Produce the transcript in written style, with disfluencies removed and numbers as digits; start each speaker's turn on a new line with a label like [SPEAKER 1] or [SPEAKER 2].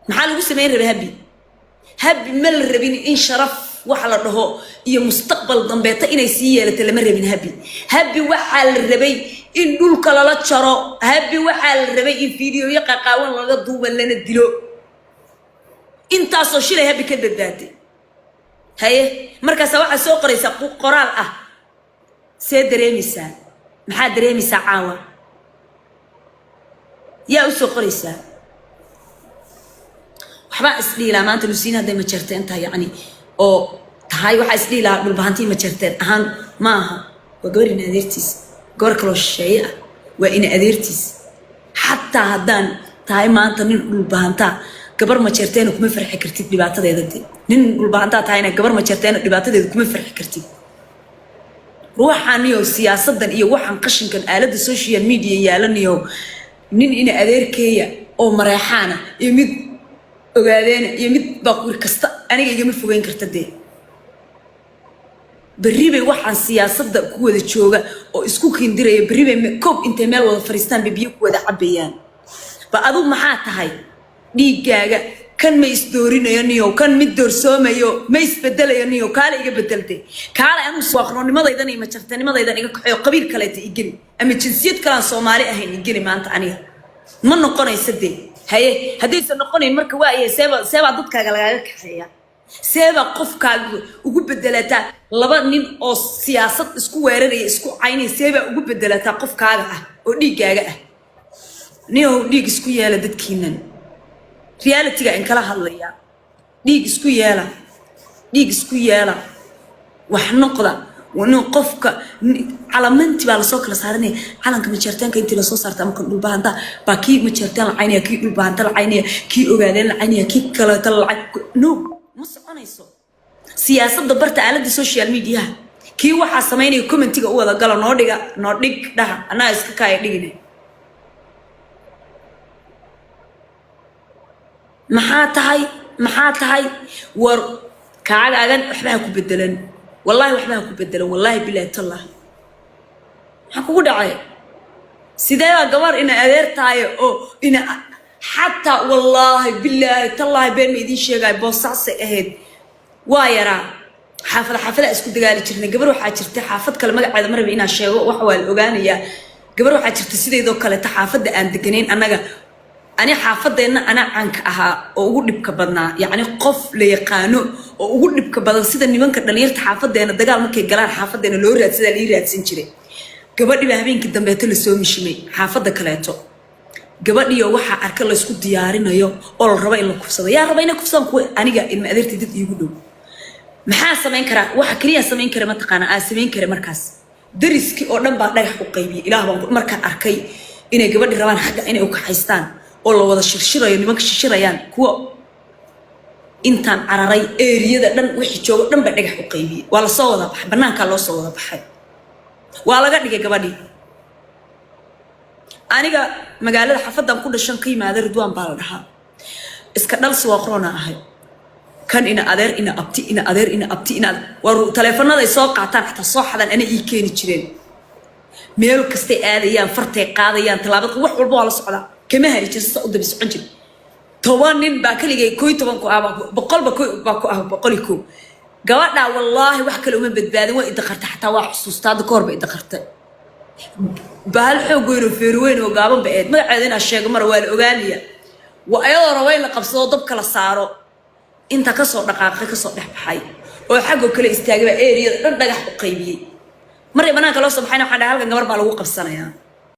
[SPEAKER 1] محل وسمين ربي هبي مل ربين إن شرف وحلا رهو يه مستقبل ضمبيته إن يسيه لتلمر ربين هبي وحل ربي إن دول كلالات شرا هبي وحل ربي إن فيديو يقع قاون لغا دوبا لنا الدلو إنت أصوشيله هبي كده داتي هاي مركز واحد سوق ريسا قرال سيد دريميسا محاد دريميسا عاوة يا سوق ريسا وحبا اسليلا ما انت لوسين هذا ما جرتين تها يعني او تهاي waxa isliila dhulbahantii ma jarteen ahaan maaha wagori adeertiis goor kale shay ah waa in adeertiis hatta hadan tahay maanta nin dhulbahanta gabar ma jarteen kuma farxi kartid dhibaatadeeda nin dhulbahanta tahayna gabar ma jarteen dhibaatadeeda kuma farxi kartid ruuxaniyo siyaasadan iyo waxan qashinkan aalada social media yaalaniyo nin in adeerkeeya oo mareexana iyo mid ogaadeen iyo mid baqur kasta aniga igama fogeyn kartade بريبي waxaan siyaasadda ku wada jooga oo isku kindiraya بريبي koob intee meel wada fariistaan biyo ku wada cabayaan ba adu maxaa tahay dhiigaaga kan ma isdoorinayo niyo kan mid doorsoomayo ma isbedelayo niyo kaale iga bedeltay kaale anu sooqronimadaydan iyo majartanimadaydan iga kaxeeyo qabiil kale igin ama jinsiyad kale Soomaali ahayn igin maanta aniga ma noqonaysa haye hadaysan noqonayn marka waa ay seeba dadkaaga laga kaxeeya سيبا قفكاغ ugu bedelataa laba nin oo siyaasad isku weeraraya isku caynay seeba ugu bedelataa qofkaaga ah oo dhiigaaga ah niyo dhiig isku yeela dadkiinan reality-ga in kala hadlaya dhiig isku yeela wax noqda wana qofka calamanti baa la soo kala saaranay calanka ma jartaanka intii la soo saarta ama kan dhulbaanta baa kii ma jartaan la caynaya kii dhulbaanta la caynaya kii ogaadeen la caynaya kii kala no مسعنيسو سياسة دبرت على السوشيال ميديا كي واحد سمعني كومنتي قوة ده قالوا نوديك ده أنا إسكاي ديجني محاتهاي ور كعاد عادن وحبها كبدلن والله وحبها كبدلن والله بالله تالله حكوا دعاء سيدا جوار إن أدرتاي أو إن حتى والله بالله تالله بين ميدين شيء جاي بوصاص أهد وايرا حافظة اسكت دجالي شرنا قبرو حاجرت حافظ كلمة قاعد مرة بينا شيء وحول الأوغانية قبرو حاجرت سيدي ذوك كله تحافظ عند جنين أنا حافظ إن أنا عنك أقول بكبرنا يعني قف ليقانو أقول بكبر سيدا نيمان كنا نير تحافظ إن الدجال ممكن جلان حافظ إن لوري سيدا ليري سنشري قبل بهبين كده بيتلو سوي مشمي حافظ كلاته gabadhiyo waxa arka la isku diyaarinayo oo raba in la kufsado yaa raba in kufsan ku aniga in adeerti dad iigu dhow maxaa sameyn kara waxa kaliya sameyn kara ma taqaan sameyn kara markaas dariski oo dhan baa dhagax u qaybiyay ilaah baan marka arkay inay gabadhi rabaan xagga inay u kaxaystaan oo la wada shirshirayo nimanka shirshirayaan kuwa intaan cararay eeriyada dhan wixii joogo dhan baa dhagax u qaybiyay waa la soo wada baxay banaanka loo soo wada baxay waa laga dhigay gabadhi aniga magaalada xafadan ku dhashan qiimaada Ridwaan baa la dhahaa iska dhal soo qorona ahay kan ina adeer ina abti war telefoonada ay soo qaataan xataa soo xadan ana ii keeni jireen meel kasta aadayaan fartay qaadayaan talaabad wax walba waa la socdaa kama hari jirto u dabis cunjin toban nin baa kaligay 12 ku aba boqol ba ku ah boqoliku gabadha wallahi wax kale uma badbaadin way idaqarta xataa wax xusuustaada koorba idaqarta bahal xoog weyn oo feerweyn oo gaaban baad magaceedina sheego mar waa la ogaaniya waa ayadoo rabay la qabsado dab kala saaro inta ka soo dhaqaaqay ka soo dhaxbaxay oo xaggo kale istaagay area dhan dhagax u qaybiyay maray banaanka loo soo baxayna waxa halkan gabar baa lagu qabsanayaa